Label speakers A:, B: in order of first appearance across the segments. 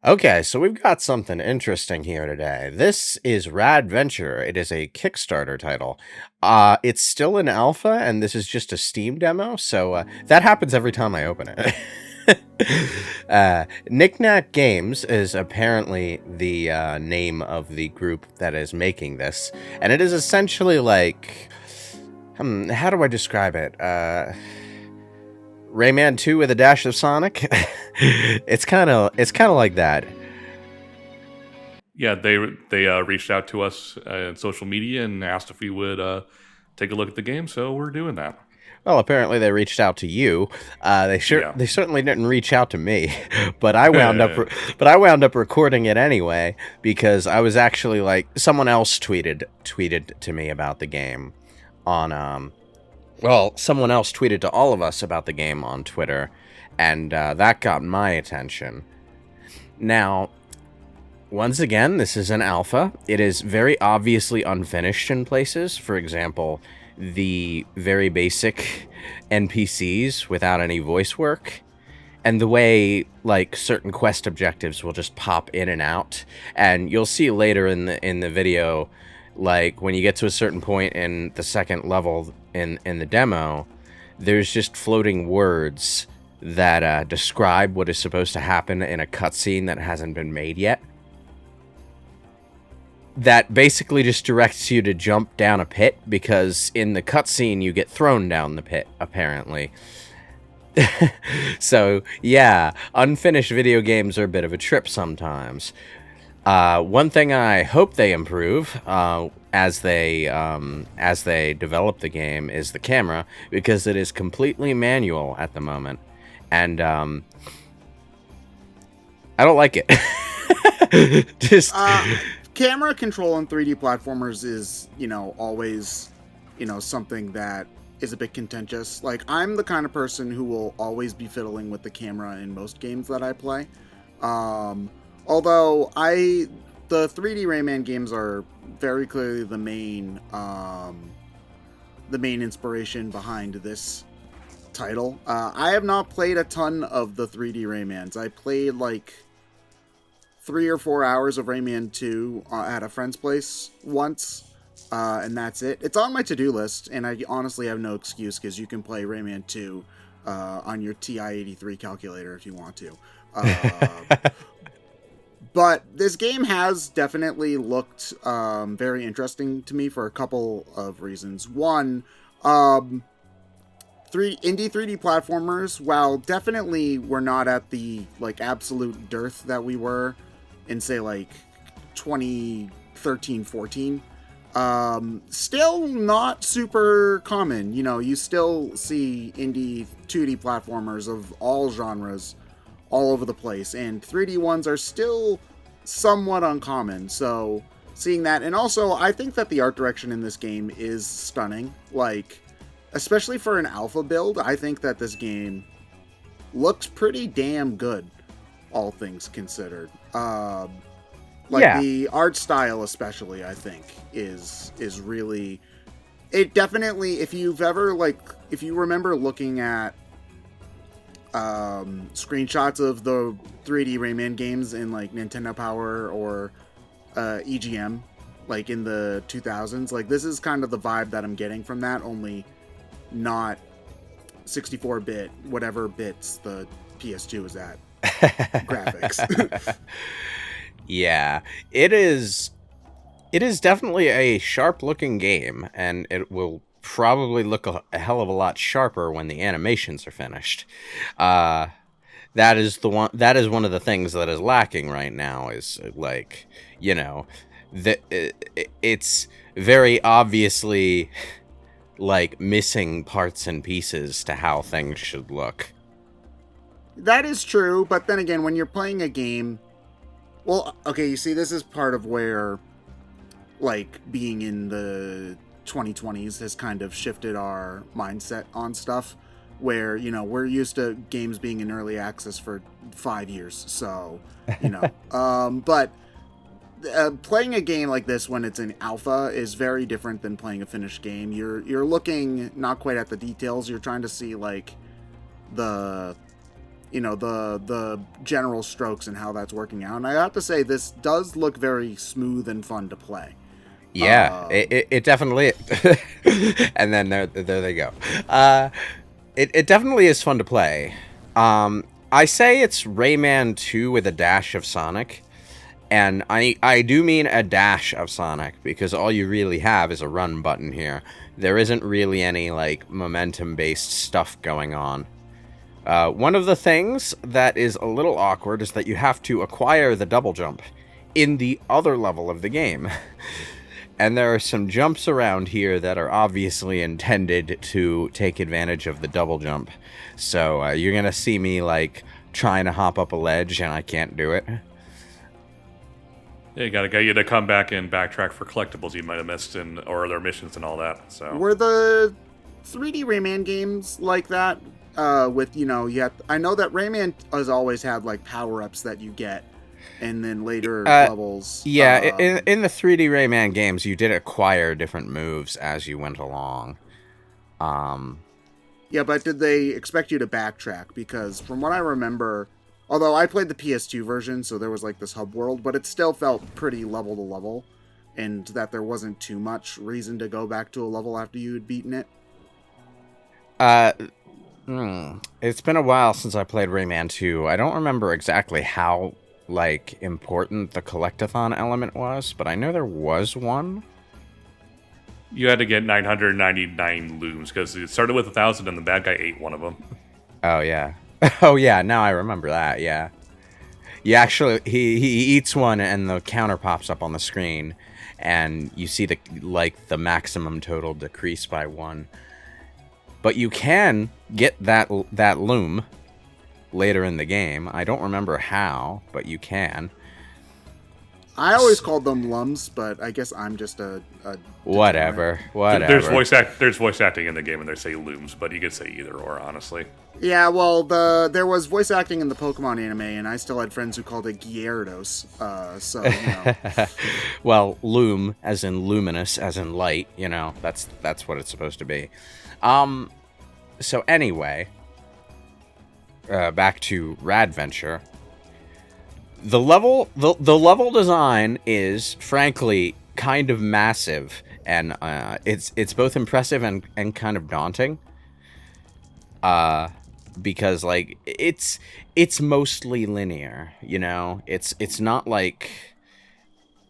A: Okay, so we've got something interesting here today. This is Rad Venture. It is a Kickstarter title. It's still in alpha, and this is just a Steam demo, so that happens every time I open it. Knick-Knack Games is apparently the name of the group that is making this, and it is essentially like, how do I describe it? Rayman 2 with a dash of Sonic. It's kind of like that.
B: Yeah, they reached out to us on social media and asked if we would take a look at the game, so we're doing that.
A: Well, apparently they reached out to you. They certainly didn't reach out to me, but I wound up recording it anyway because I was actually like, someone else tweeted to me about the game on someone else tweeted to all of us about the game on Twitter, and that got my attention. Now, once again, this is an alpha. It is very obviously unfinished in places. For example, the very basic NPCs without any voice work, and the way like certain quest objectives will just pop in and out. And you'll see later in the video, like when you get to a certain point in the second level in the demo, there's just floating words that describe what is supposed to happen in a cutscene that hasn't been made yet. That basically just directs you to jump down a pit, because in the cutscene you get thrown down the pit, apparently. So, yeah, unfinished video games are a bit of a trip sometimes. One thing I hope they improve as they develop the game is the camera, because it is completely manual at the moment, and I don't like it. Just
C: camera control in 3D platformers is, always, something that is a bit contentious. Like, I'm the kind of person who will always be fiddling with the camera in most games that I play. Although the 3D Rayman games are very clearly the main inspiration behind this title. I have not played a ton of the 3D Raymans. I played like 3 or 4 hours of Rayman 2 at a friend's place once, and that's it. It's on my to-do list, and I honestly have no excuse, because you can play Rayman 2 on your TI-83 calculator if you want to. But this game has definitely looked very interesting to me for a couple of reasons. One, indie 3D platformers, while definitely we're not at the like absolute dearth that we were in, say, like 2013-14, still not super common. You still see indie 2D platformers of all genres all over the place, and 3D ones are still somewhat uncommon. So seeing that, and also I think that the art direction in this game is stunning. Like, especially for an alpha build, I think that this game looks pretty damn good, all things considered. The art style especially, I think, is really... It definitely, if you remember looking at screenshots of the 3D Rayman games in like Nintendo Power or EGM, like in the 2000s, like this is kind of the vibe that I'm getting from that, only not 64-bit, whatever bits the PS2 is at. Graphics.
A: Yeah, it is definitely a sharp looking game, and it will probably look a hell of a lot sharper when the animations are finished. That is one of the things that is lacking right now, is like, it's very obviously like missing parts and pieces to how things should look.
C: That is true, but then again, when you're playing a game, well, okay, you see, this is part of where, like, being in the 2020s has kind of shifted our mindset on stuff, where, we're used to games being in early access for 5 years, so, but playing a game like this when it's in alpha is very different than playing a finished game. You're looking not quite at the details, you're trying to see, like, the the general strokes and how that's working out. And I have to say, this does look very smooth and fun to play.
A: Yeah, it definitely and then there they go. It definitely is fun to play. I say it's Rayman 2 with a dash of Sonic. And I do mean a dash of Sonic, because all you really have is a run button here. There isn't really any, like, momentum-based stuff going on. One of the things that is a little awkward is that you have to acquire the double jump in the other level of the game. And there are some jumps around here that are obviously intended to take advantage of the double jump. So you're going to see me, like, trying to hop up a ledge, and I can't do it.
B: Yeah, you gotta get you to come back and backtrack for collectibles you might have missed, or their missions and all that. So
C: were the 3D Rayman games like that? With I know that Rayman has always had like power ups that you get, and then later levels.
A: Yeah, in the 3D Rayman games, you did acquire different moves as you went along.
C: Yeah, but did they expect you to backtrack? Because from what I remember. Although I played the PS2 version, so there was like this hub world, but it still felt pretty level to level, and that there wasn't too much reason to go back to a level after you had beaten it.
A: It's been a while since I played Rayman 2. I don't remember exactly how, like, important the collectathon element was, but I know there was one.
B: You had to get 999 looms, because it started with 1,000 and the bad guy ate one of them.
A: Oh, yeah. Oh, yeah, now I remember that, yeah. You actually, he eats one and the counter pops up on the screen, and you see the maximum total decrease by 1. But you can get that loom later in the game. I don't remember how, but you can.
C: I always called them lums, but I guess I'm just a
A: whatever.
B: There's voice acting in the game, and they say looms, but you could say either or, honestly.
C: Yeah, well, there was voice acting in the Pokemon anime, and I still had friends who called it Gyarados. So
A: well, loom as in luminous, as in light. That's what it's supposed to be. So anyway, back to Rad Venture. The level design is frankly kind of massive, and it's both impressive and kind of daunting. Because like it's mostly linear, It's not like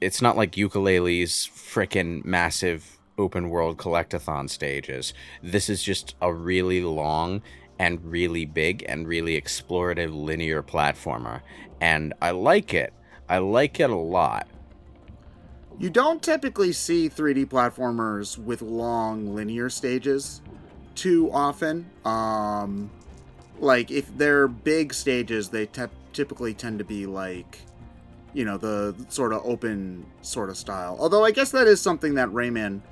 A: Ukulele's frickin' massive open world collectathon stages. This is just a really long and really big and really explorative linear platformer. And I like it. I like it a lot.
C: You don't typically see 3D platformers with long linear stages too often. Like, if they're big stages, they typically tend to be like, the sort of open sort of style. Although I guess that is something that Rayman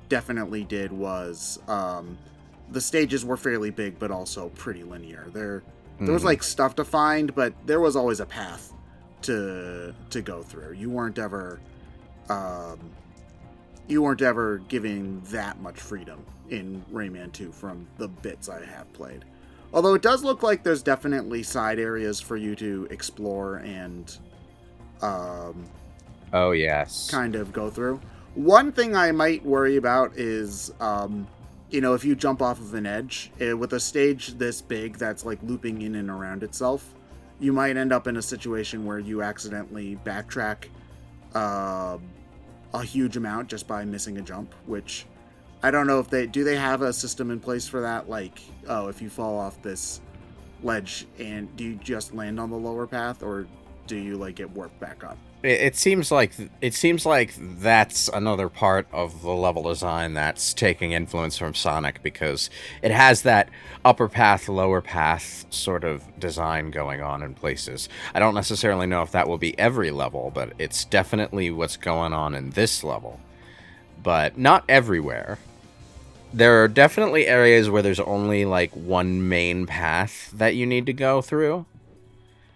C: definitely did was, the stages were fairly big, but also pretty linear. There was like stuff to find, but there was always a path to go through. You weren't ever giving that much freedom in Rayman 2 from the bits I have played. Although it does look like there's definitely side areas for you to explore and
A: oh yes,
C: kind of go through. One thing I might worry about is if you jump off of an edge with a stage this big that's like looping in and around itself, you might end up in a situation where you accidentally backtrack a huge amount just by missing a jump, which I don't know if they have a system in place for that. Like, if you fall off this ledge, and do you just land on the lower path, or do you like get warped back up?
A: It seems like that's another part of the level design that's taking influence from Sonic, because it has that upper path, lower path sort of design going on in places. I don't necessarily know if that will be every level, but it's definitely what's going on in this level. But not everywhere. There are definitely areas where there's only like one main path that you need to go through.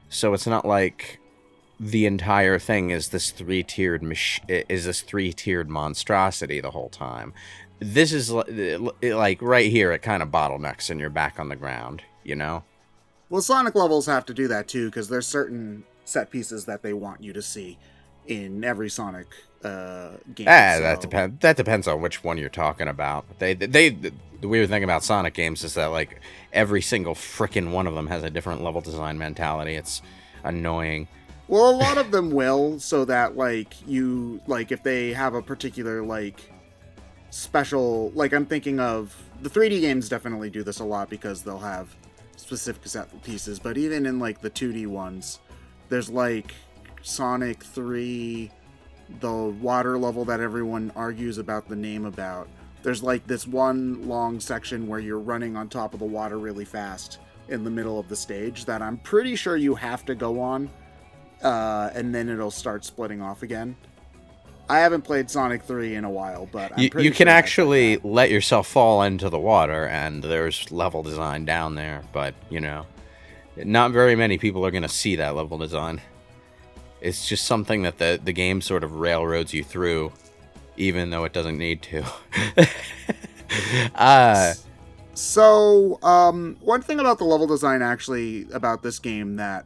A: So it's not like the entire thing is this three-tiered monstrosity the whole time. This is like right here, it kind of bottlenecks and you're back on the ground,
C: Well, Sonic levels have to do that too, because there's certain set pieces that they want you to see in every Sonic game.
A: That depends on which one you're talking about. The weird thing about Sonic games is that like every single frickin' one of them has a different level design mentality. It's annoying.
C: Well, a lot of them will, so that like if they have a particular like special, like I'm thinking of the 3D games definitely do this a lot because they'll have specific set pieces, but even in like the 2D ones, there's like Sonic 3, the water level that everyone argues about the name about. There's like this one long section where you're running on top of the water really fast in the middle of the stage that I'm pretty sure you have to go on, and then it'll start splitting off again. I haven't played Sonic 3 in a while, but I'm pretty
A: you can
C: sure
A: actually let yourself fall into the water, and there's level design down there, but, you know, not very many people are going to see that level design. It's just something that the game sort of railroads you through, even though it doesn't need to.
C: One thing about the level design, actually, about this game that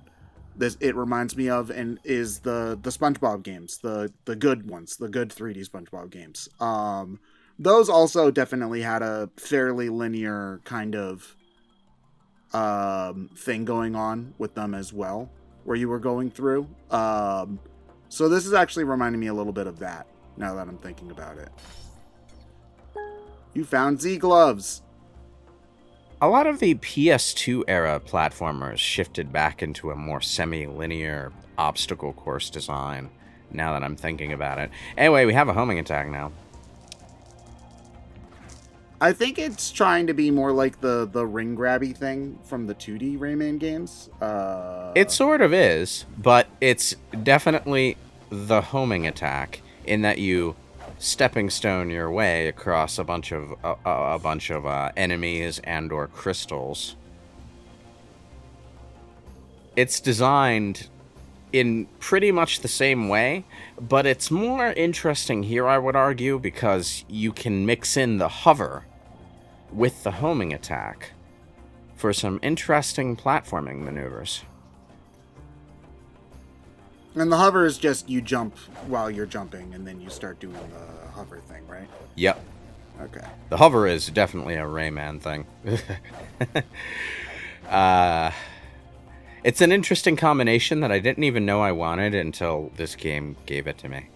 C: it reminds me of, and is the SpongeBob games, the good ones, the good 3D SpongeBob games. Those also definitely had a fairly linear kind of thing going on with them as well, where you were going through. So this is actually reminding me a little bit of that, now that I'm thinking about it. You found Z-Gloves!
A: A lot of the PS2 era platformers shifted back into a more semi-linear obstacle course design, now that I'm thinking about it. Anyway, we have a homing attack now.
C: I think it's trying to be more like the ring grabby thing from the 2D Rayman games.
A: It sort of is, but it's definitely the homing attack in that you stepping stone your way across a bunch of enemies and or crystals. It's designed in pretty much the same way, but it's more interesting here, I would argue, because you can mix in the hover with the homing attack for some interesting platforming maneuvers.
C: And the hover is just you jump while you're jumping, and then you start doing the hover thing, right?
A: Yep.
C: Okay.
A: The hover is definitely a Rayman thing. It's an interesting combination that I didn't even know I wanted until this game gave it to me.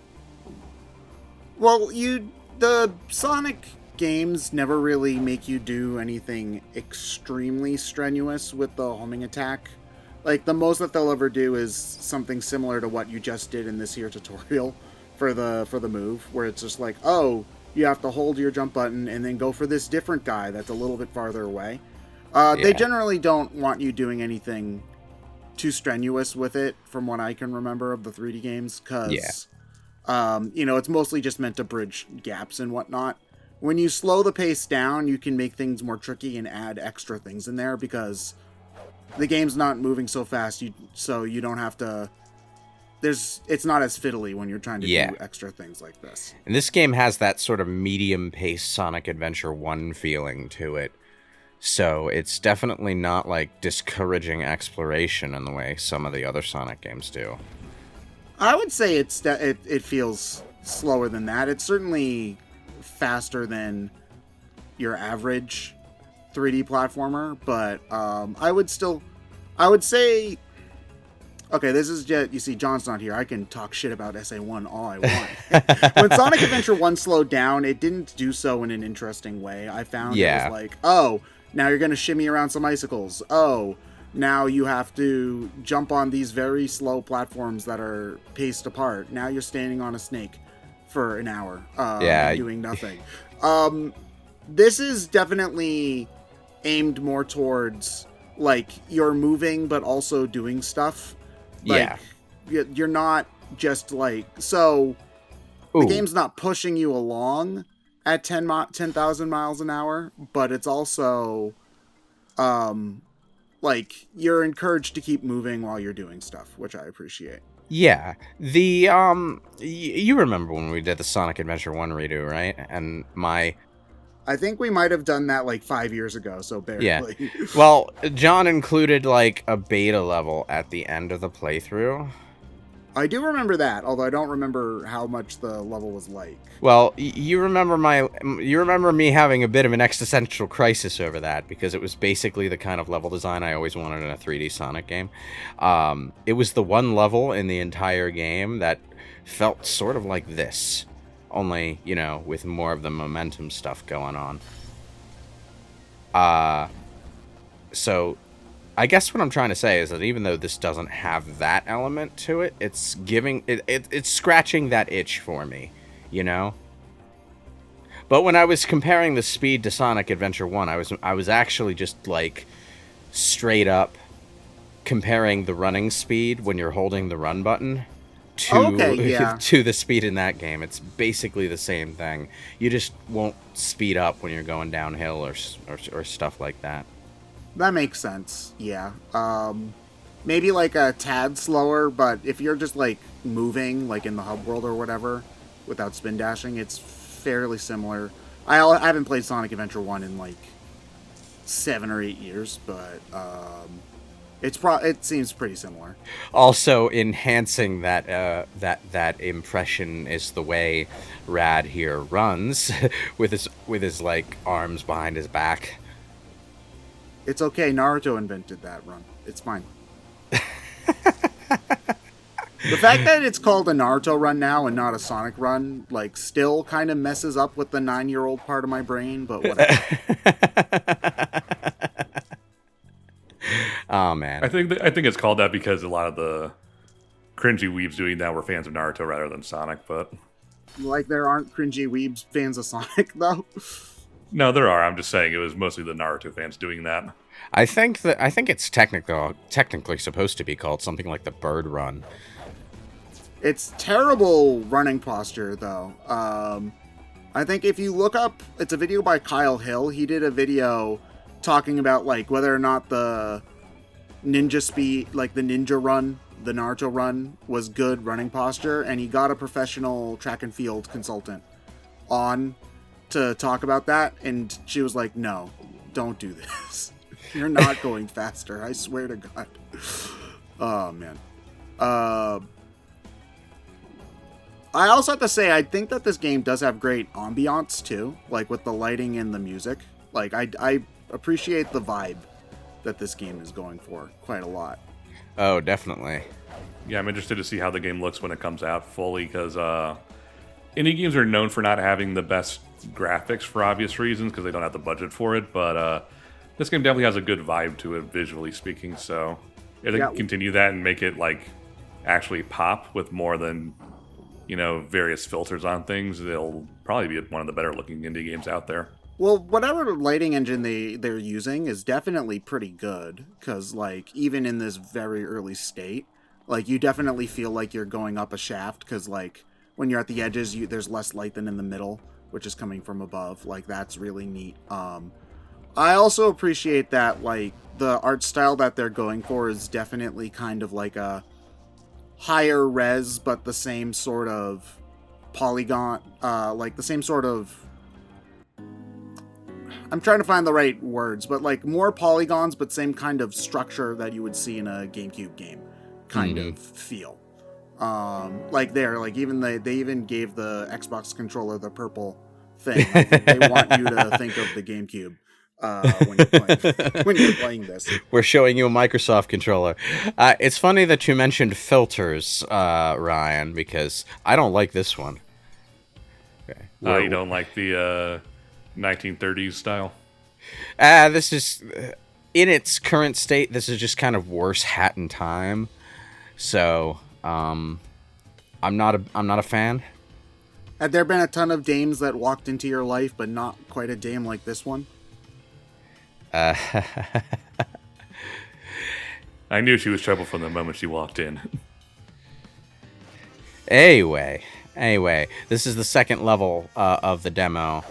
C: Well, the Sonic games never really make you do anything extremely strenuous with the homing attack. Like, the most that they'll ever do is something similar to what you just did in this here tutorial for the move, where it's just like, oh, you have to hold your jump button and then go for this different guy that's a little bit farther away. They generally don't want you doing anything too strenuous with it, from what I can remember of the 3D games, because, it's mostly just meant to bridge gaps and whatnot. When you slow the pace down, you can make things more tricky and add extra things in there, because the game's not moving so fast, so you don't have to... It's not as fiddly when you're trying to do extra things like this.
A: And this game has that sort of medium-paced Sonic Adventure 1 feeling to it. So it's definitely not, like, discouraging exploration in the way some of the other Sonic games do.
C: I would say it feels slower than that. It's certainly faster than your average 3D platformer, but I would say, okay, this is just, you see, John's not here. I can talk shit about SA1 all I want. When Sonic Adventure 1 slowed down, it didn't do so in an interesting way. I found it was like, oh, now you're going to shimmy around some icicles. Oh, now you have to jump on these very slow platforms that are paced apart. Now you're standing on a snake for an hour doing nothing. This is definitely aimed more towards, like, you're moving but also doing stuff. Like, you're not just like... So, the game's not pushing you along at 10,000 miles an hour, but it's also, like, you're encouraged to keep moving while you're doing stuff, which I appreciate.
A: Yeah. You remember when we did the Sonic Adventure 1 redo, right? And my
C: I think we might have done that like 5 years ago, so barely.
A: Yeah. Well, John included like a beta level at the end of the playthrough.
C: I do remember that, although I don't remember how much the level was like.
A: Well, you remember me having a bit of an existential crisis over that, because it was basically the kind of level design I always wanted in a 3D Sonic game. It was the one level in the entire game that felt sort of like this. Only, you know, with more of the momentum stuff going on. So, I guess what I'm trying to say is that even though this doesn't have that element to it, it's giving it's scratching that itch for me, you know? But when I was comparing the speed to Sonic Adventure 1, I was actually just like straight up comparing the running speed when you're holding the run button to to the speed in that game. It's basically the same thing. You just won't speed up when you're going downhill or stuff like that.
C: That makes sense. Yeah. Maybe like a tad slower, but if you're just like moving like in the hub world or whatever without spin dashing, it's fairly similar. I haven't played Sonic Adventure 1 in like 7 or 8 years, but it seems pretty similar.
A: Also, enhancing that impression is the way Rad here runs with his like arms behind his back.
C: It's okay. Naruto invented that run. It's fine. The fact that it's called a Naruto run now and not a Sonic run, like, still kind of messes up with the 9-year-old part of my brain, but whatever.
A: Oh man,
B: I think it's called that because a lot of the cringy weebs doing that were fans of Naruto rather than Sonic. But
C: like, there aren't cringy weebs fans of Sonic though.
B: No, there are. I'm just saying it was mostly the Naruto fans doing that.
A: I think it's technically supposed to be called something like the Bird Run.
C: It's terrible running posture, though. I think if you look up, it's a video by Kyle Hill. He did a video talking about like whether or not the ninja speed, like the ninja run, the Naruto run, was good running posture, and he got a professional track and field consultant on to talk about that, and she was like, "No, don't do this. You're not going faster. I swear to God." Oh man. I also have to say, I think that this game does have great ambiance too, like with the lighting and the music. Like, I appreciate the vibe that this game is going for quite a lot.
A: Oh, definitely.
B: Yeah, I'm interested to see how the game looks when it comes out fully, because indie games are known for not having the best graphics for obvious reasons, because they don't have the budget for it, but this game definitely has a good vibe to it, visually speaking, so if they can continue that and make it, like, actually pop with more than, you know, various filters on things, they'll probably be one of the better looking indie games out there.
C: Well, whatever lighting engine they're using is definitely pretty good, because, like, even in this very early state, like, you definitely feel like you're going up a shaft, because, like, when you're at the edges, there's less light than in the middle, which is coming from above. Like, that's really neat. I also appreciate that, like, the art style that they're going for is definitely kind of like a higher res, but the same sort of polygon, like the same sort of, I'm trying to find the right words, but like more polygons, but same kind of structure that you would see in a GameCube game kind of feel. Like they even gave the Xbox controller the purple thing. I think they want you to think of the GameCube when you're playing this.
A: We're showing you a Microsoft controller. It's funny that you mentioned filters, Ryan, because I don't like this one.
B: Okay. You don't like the 1930s style?
A: This is, in its current state, this is just kind of worse Hat in Time. So, I'm not a fan.
C: Had there been a ton of dames that walked into your life, but not quite a dame like this one?
A: I
B: knew she was trouble from the moment she walked in.
A: Anyway, this is the second level of the demo,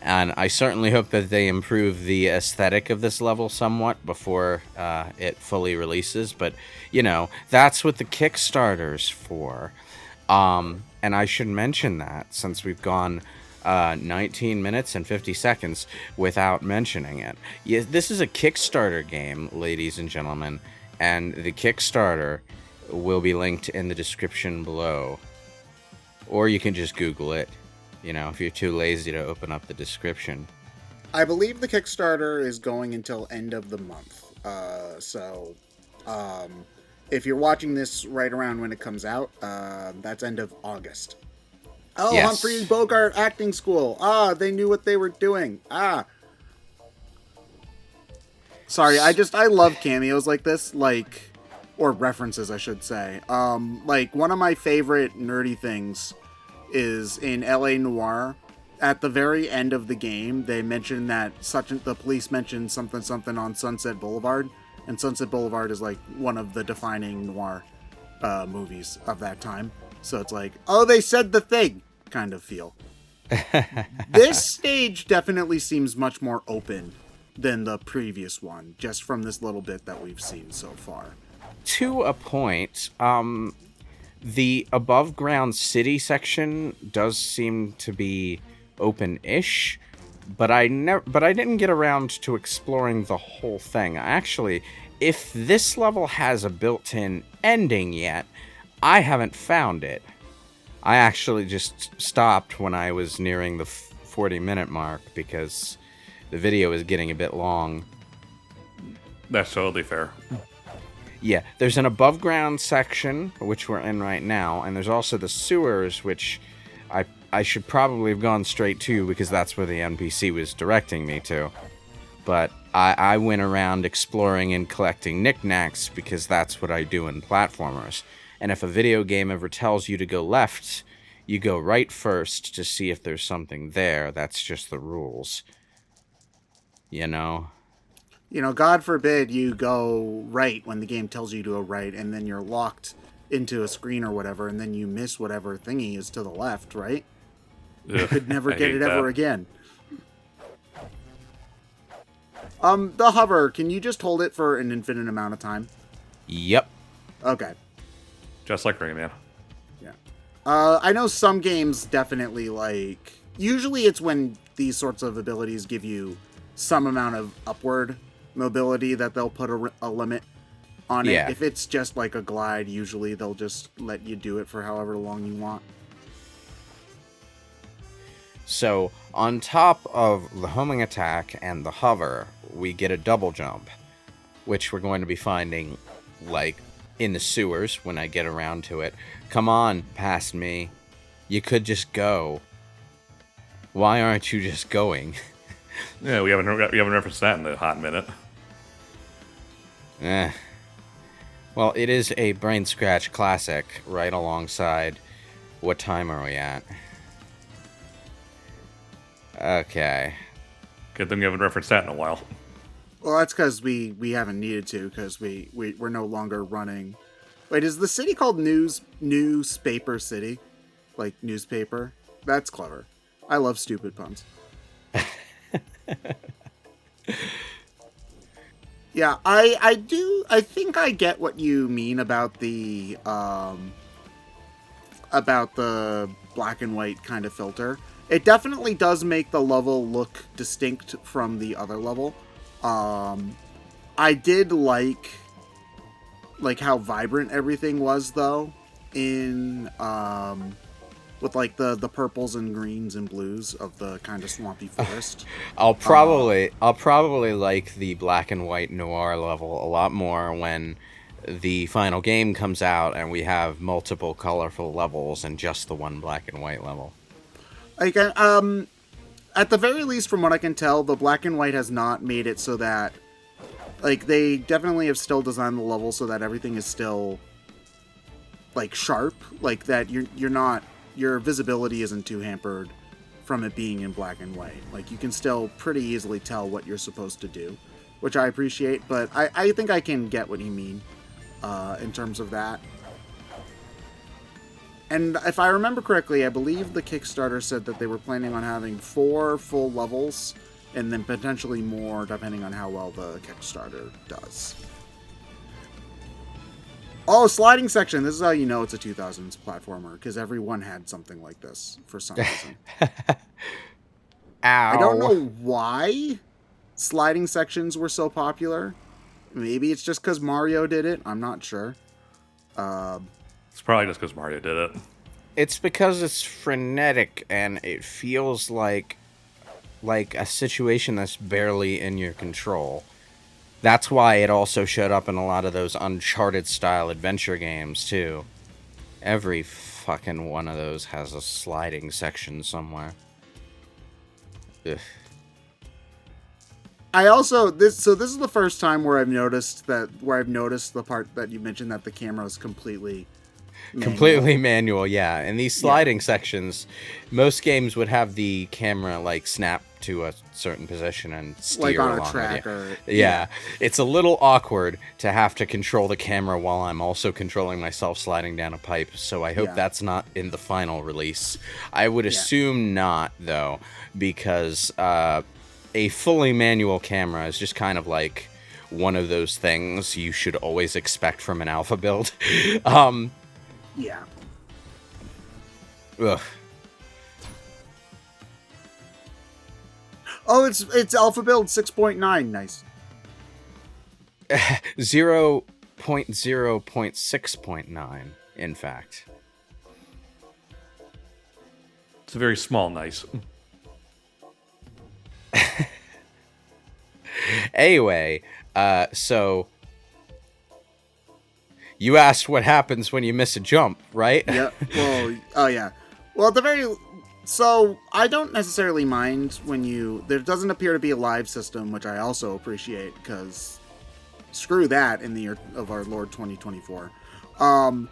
A: and I certainly hope that they improve the aesthetic of this level somewhat before it fully releases, but, you know, that's what the Kickstarter's for. And I should mention that, since we've gone 19 minutes and 50 seconds without mentioning it. Yes, this is a Kickstarter game, ladies and gentlemen, and the Kickstarter will be linked in the description below. Or you can just Google it, if you're too lazy to open up the description.
C: I believe the Kickstarter is going until end of the month. If you're watching this right around when it comes out, that's end of August. Oh, yes. Humphrey Bogart Acting School. They knew what they were doing. Sorry, I love cameos like this, or references, I should say. One of my favorite nerdy things is in L.A. Noire. At the very end of the game, they mention that the police mentioned something on Sunset Boulevard, and Sunset Boulevard is one of the defining noir movies of that time. So it's they said the thing kind of feel. This stage definitely seems much more open than the previous one, just from this little bit that we've seen so far.
A: To a point, the above ground city section does seem to be open-ish, but I didn't get around to exploring the whole thing. Actually, if this level has a built-in ending yet, I haven't found it. I actually just stopped when I was nearing the 40-minute mark because the video is getting a bit long.
B: That's totally fair.
A: Yeah, there's an above-ground section, which we're in right now, and there's also the sewers, which I should probably have gone straight to because that's where the NPC was directing me to. But I went around exploring and collecting knickknacks because that's what I do in platformers. And if a video game ever tells you to go left, you go right first to see if there's something there. That's just the rules.
C: God forbid you go right when the game tells you to go right, and then you're locked into a screen or whatever, and then you miss whatever thingy is to the left, right? You could never get it ever again. The hover, can you just hold it for an infinite amount of time?
A: Yep.
C: Okay.
B: Just like Rayman.
C: Yeah. I know some games definitely usually it's when these sorts of abilities give you some amount of upward mobility that they'll put a limit on it.
A: Yeah.
C: If it's just a glide, usually they'll just let you do it for however long you want.
A: So, on top of the homing attack and the hover, we get a double jump, which we're going to be finding, in the sewers when I get around to it. Come on, past me. You could just go. Why aren't you just going?
B: Yeah, we haven't referenced that in a hot minute.
A: Well, it is a BrainScratch classic right alongside. What time are we at? Okay.
B: Good thing we haven't referenced that in a while.
C: Well, that's because we haven't needed to, because we're no longer running. Wait, is the city called Newspaper City? Like newspaper? That's clever. I love stupid puns. Yeah, I think I get what you mean about the black and white kind of filter. It definitely does make the level look distinct from the other level. I did like how vibrant everything was, though, in with the purples and greens and blues of the kind of swampy forest.
A: I'll probably like the black and white noir level a lot more when the final game comes out and we have multiple colorful levels and just the one black and white level.
C: At the very least, from what I can tell, the black and white has not made it so that, they definitely have still designed the level so that everything is still, sharp, that your visibility isn't too hampered from it being in black and white. You can still pretty easily tell what you're supposed to do, which I appreciate, but I think I can get what you mean, in terms of that. And if I remember correctly, I believe the Kickstarter said that they were planning on having 4 full levels, and then potentially more, depending on how well the Kickstarter does. Oh, sliding section. This is how you know it's a 2000s platformer, because everyone had something like this for some reason. I don't
A: Ow.
C: know why sliding sections were so popular. Maybe it's just because Mario did it. I'm not sure.
B: It's probably just because Mario did it.
A: It's because it's frenetic and it feels like a situation that's barely in your control. That's why it also showed up in a lot of those Uncharted style adventure games too. Every fucking one of those has a sliding section somewhere. Ugh.
C: I also this is the first time where I've noticed the part that you mentioned that the camera is completely
A: manual, yeah. In these sliding sections, most games would have the camera like snap to a certain position and steer
C: like on
A: along
C: a track
A: with you. Yeah, it's a little awkward to have to control the camera while I'm also controlling myself sliding down a pipe. So I hope that's not in the final release. I would assume not, though, because a fully manual camera is just kind of like one of those things you should always expect from an alpha build.
C: Yeah.
A: Ugh.
C: Oh, it's alpha build 6.9. Nice.
A: 0.0.6.9, in fact.
B: It's a very small nice.
A: Anyway, so you asked what happens when you miss a jump, right?
C: Yeah. Well, oh yeah. Well, so I don't necessarily mind when there doesn't appear to be a live system, which I also appreciate, because screw that in the year of our Lord 2024. So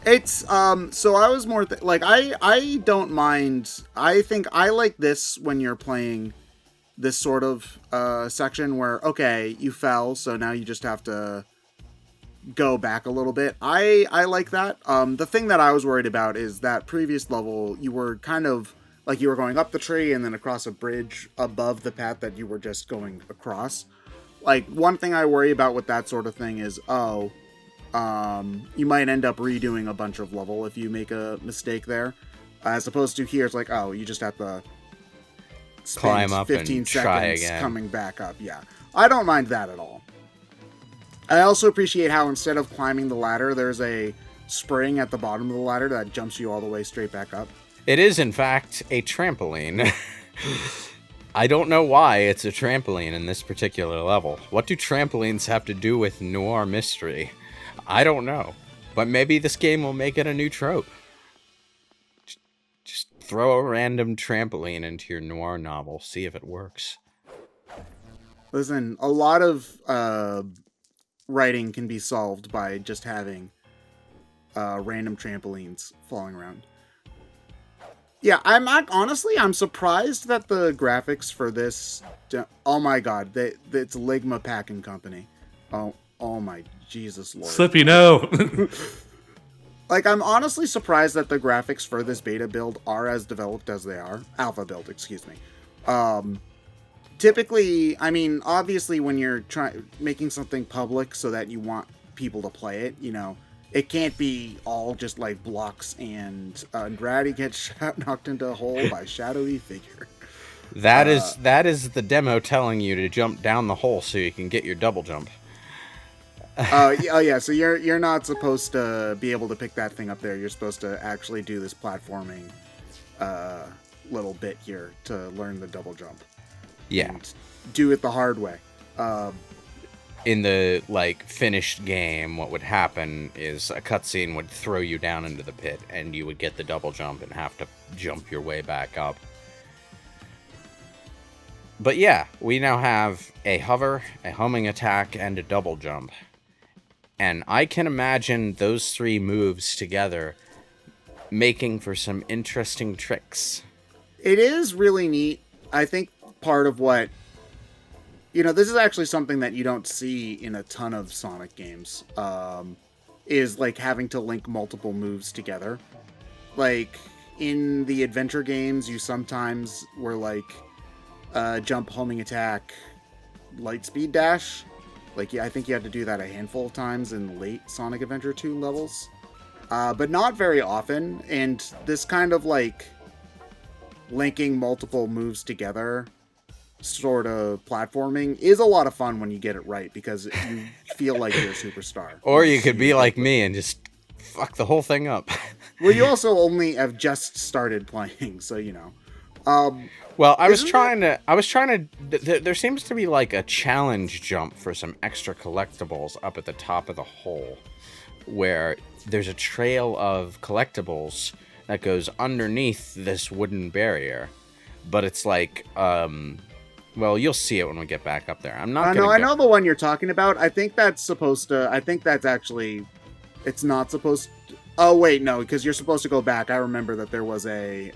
C: I was more I don't mind. I think I like this when you're playing this sort of section where, okay, you fell, so now you just have to go back a little bit. I like that. The thing that I was worried about is that previous level, you were kind of like you were going up the tree and then across a bridge above the path that you were just going across. Like, one thing I worry about with that sort of thing is, you might end up redoing a bunch of level if you make a mistake there. As opposed to here, it's like, oh, you just have to
A: climb up
C: 15
A: and
C: seconds
A: try again.
C: Coming back up. Yeah, I don't mind that at all. I also appreciate how instead of climbing the ladder, there's a spring at the bottom of the ladder that jumps you all the way straight back up.
A: It is, in fact, a trampoline. I don't know why it's a trampoline in this particular level. What do trampolines have to do with noir mystery? I don't know. But maybe this game will make it a new trope. Just throw a random trampoline into your noir novel. See if it works.
C: Listen, a lot of writing can be solved by just having random trampolines falling around. Yeah, I'm surprised that the graphics for this, oh my god, it's Ligma Packing Company. Oh my Jesus Lord.
B: Slippy, no.
C: Like, I'm honestly surprised that the graphics for this beta build are as developed as they are. Alpha build, excuse me. Typically, I mean, obviously when you're making something public so that you want people to play it, you know, it can't be all just like blocks and Grady gets knocked into a hole by shadowy figure.
A: That is the demo telling you to jump down the hole so you can get your double jump.
C: Oh yeah, so you're not supposed to be able to pick that thing up there. You're supposed to actually do this platforming little bit here to learn the double jump.
A: Yeah.
C: And do it the hard way.
A: In the finished game, what would happen is a cutscene would throw you down into the pit, and you would get the double jump and have to jump your way back up. But yeah, we now have a hover, a homing attack, and a double jump. And I can imagine those three moves together making for some interesting tricks.
C: It is really neat. I think part of what... this is actually something that you don't see in a ton of Sonic games, is, having to link multiple moves together. Like, in the adventure games, you sometimes were, jump, homing attack, light speed dash. Like, yeah, I think you had to do that a handful of times in late Sonic Adventure 2 levels. But not very often. And this kind of, like, linking multiple moves together sort of platforming is a lot of fun when you get it right, because you feel like you're a superstar.
A: Or you could be like me and just fuck the whole thing up.
C: Well, you also only have just started playing, so you know.
A: Well, I was trying to. There seems to be like a challenge jump for some extra collectibles up at the top of the hole, where there's a trail of collectibles that goes underneath this wooden barrier, but it's like, well, you'll see it when we get back up there. I'm not.
C: I know the one you're talking about. I think that's supposed to. I think that's actually. It's not supposed. Oh wait, no, because you're supposed to go back. I remember that there was a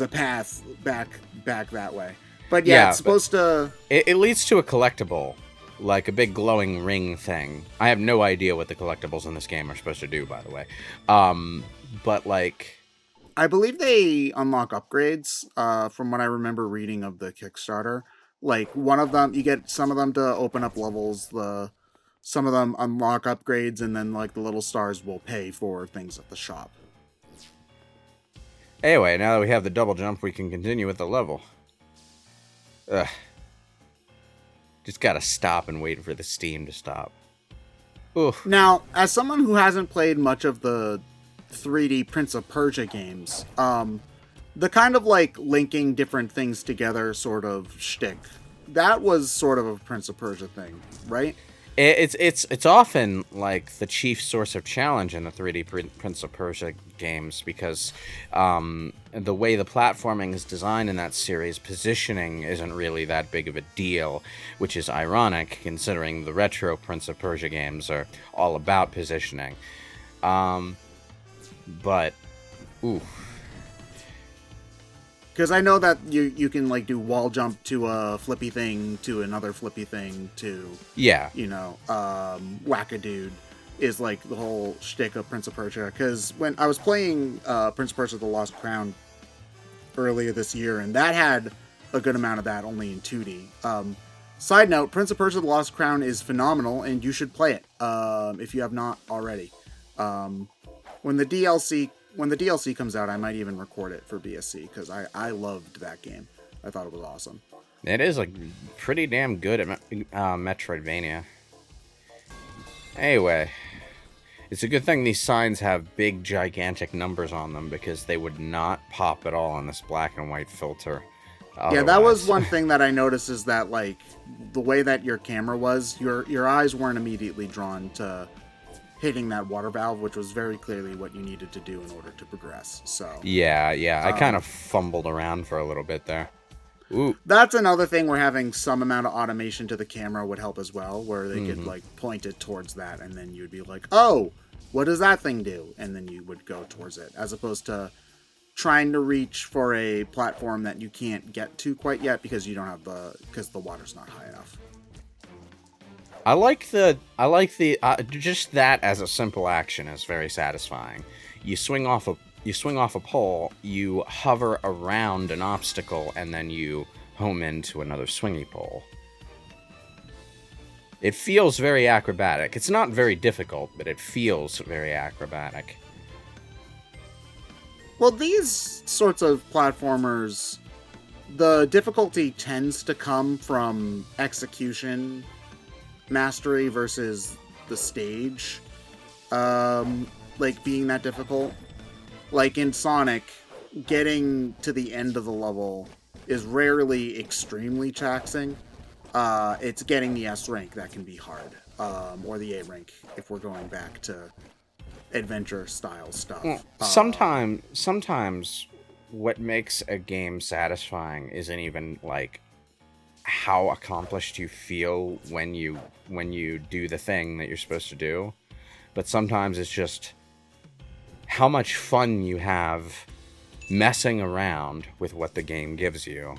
C: path back that way. But yeah, it's supposed to.
A: It leads to a collectible, like a big glowing ring thing. I have no idea what the collectibles in this game are supposed to do, by the way. But like,
C: I believe they unlock upgrades. From what I remember reading of the Kickstarter, like one of them, you get some of them to open up levels. Some of them unlock upgrades, and then like the little stars will pay for things at the shop.
A: Anyway, now that we have the double jump, we can continue with the level. Ugh. Just gotta stop and wait for the steam to stop. Oof.
C: Now, as someone who hasn't played much of the 3D Prince of Persia games, the kind of like linking different things together sort of shtick, that was sort of a Prince of Persia thing, right?
A: It's often like the chief source of challenge in the 3D Prince of Persia games, because the way the platforming is designed in that series, positioning isn't really that big of a deal, which is ironic considering the retro Prince of Persia games are all about positioning. But, ooh.
C: Because I know that you can like do wall jump to a flippy thing to another flippy thing to,
A: yeah,
C: you know, whack-a-dude is like the whole shtick of Prince of Persia. Because when I was playing Prince of Persia: The Lost Crown earlier this year, and that had a good amount of that only in 2D. Side note: Prince of Persia: The Lost Crown is phenomenal, and you should play it if you have not already. When the DLC comes out, I might even record it for BSC, because I loved that game. I thought it was awesome.
A: It is like pretty damn good at Metroidvania. Anyway, it's a good thing these signs have big, gigantic numbers on them, because they would not pop at all on this black and white filter. Otherwise.
C: Yeah, that was one thing that I noticed, is that like the way that your camera was, your eyes weren't immediately drawn to hitting that water valve, which was very clearly what you needed to do in order to progress. So
A: yeah, I kind of fumbled around for a little bit there. Ooh.
C: That's another thing where having some amount of automation to the camera would help as well, where they could like point it towards that, and then you'd be like, oh, what does that thing do? And then you would go towards it, as opposed to trying to reach for a platform that you can't get to quite yet because you don't have because the water's not high enough.
A: I like the just that as a simple action is very satisfying. You swing off a pole, you hover around an obstacle, and then you home into another swingy pole. It feels very acrobatic. It's not very difficult, but it feels very acrobatic.
C: Well, these sorts of platformers, the difficulty tends to come from execution mastery versus the stage like being that difficult. Like in Sonic, getting to the end of the level is rarely extremely taxing. It's getting the S rank that can be hard, or the A rank if we're going back to adventure style stuff.
A: Sometimes what makes a game satisfying isn't even like how accomplished you feel when you do the thing that you're supposed to do, but sometimes it's just how much fun you have messing around with what the game gives you.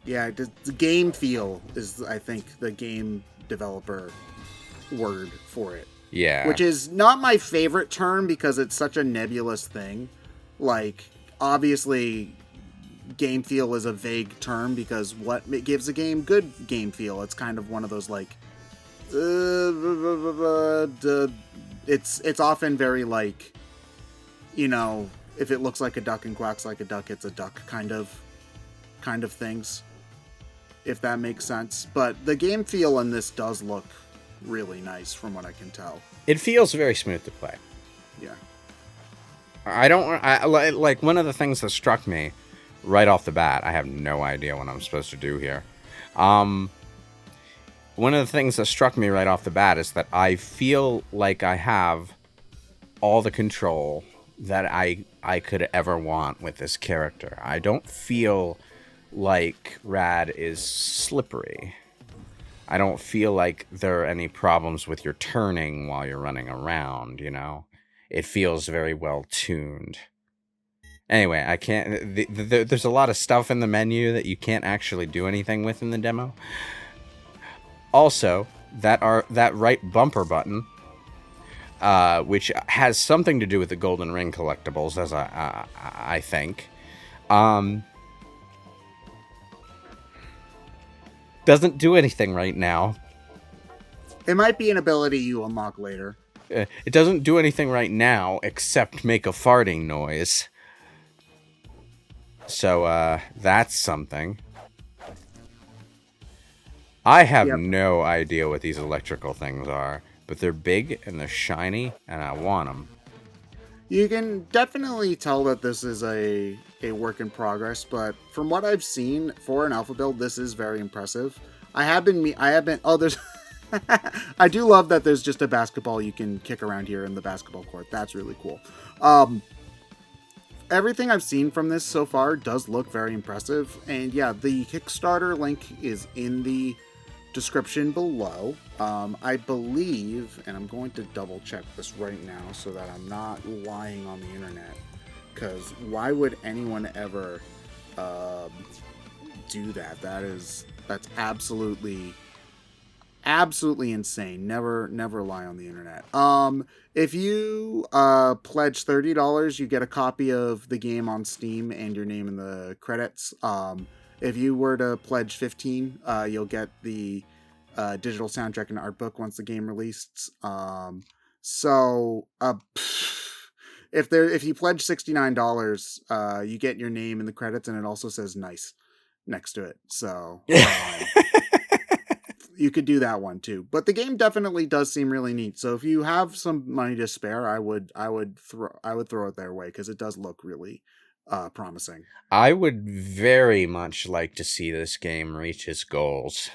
C: Yeah, the game feel is, I think, the game developer word for it.
A: Yeah.
C: Which is not my favorite term, because it's such a nebulous thing. Like, obviously, game feel is a vague term because what gives a game good game feel? It's kind of one of those like, it's often very like, you know, if it looks like a duck and quacks like a duck, it's a duck kind of things, if that makes sense. But the game feel in this does look really nice from what I can tell.
A: It feels very smooth to play.
C: Yeah.
A: I like one of the things that struck me right off the bat. I have no idea what I'm supposed to do here. One of the things that struck me right off the bat is that I feel like I have all the control that I could ever want with this character. I don't feel like Rad is slippery. I don't feel like there are any problems with your turning while you're running around, you know? It feels very well tuned. Anyway, I can't... there's a lot of stuff in the menu that you can't actually do anything with in the demo. Also, that right bumper button, which has something to do with the Golden Ring collectibles, as I think, doesn't do anything right now.
C: It might be an ability you unlock later.
A: It doesn't do anything right now except make a farting noise. So, that's something. I have no idea what these electrical things are, but they're big and they're shiny, and I want them.
C: You can definitely tell that this is a work in progress, but from what I've seen for an alpha build, this is very impressive. There's I do love that there's just a basketball you can kick around here in the basketball court. That's really cool. Everything I've seen from this so far does look very impressive. And yeah, the Kickstarter link is in the description below. I believe, and I'm going to double check this right now so that I'm not lying on the internet, because why would anyone ever do that? That's absolutely insane. Never lie on the internet. If you pledge $30, you get a copy of the game on Steam and your name in the credits. If you were to pledge $15, you'll get the digital soundtrack and art book once the game releases. If you pledge $69, you get your name in the credits, and it also says "nice" next to it. So you could do that one too. But the game definitely does seem really neat. So if you have some money to spare, I would throw it their way, because it does look really promising.
A: I would very much like to see this game reach its goals.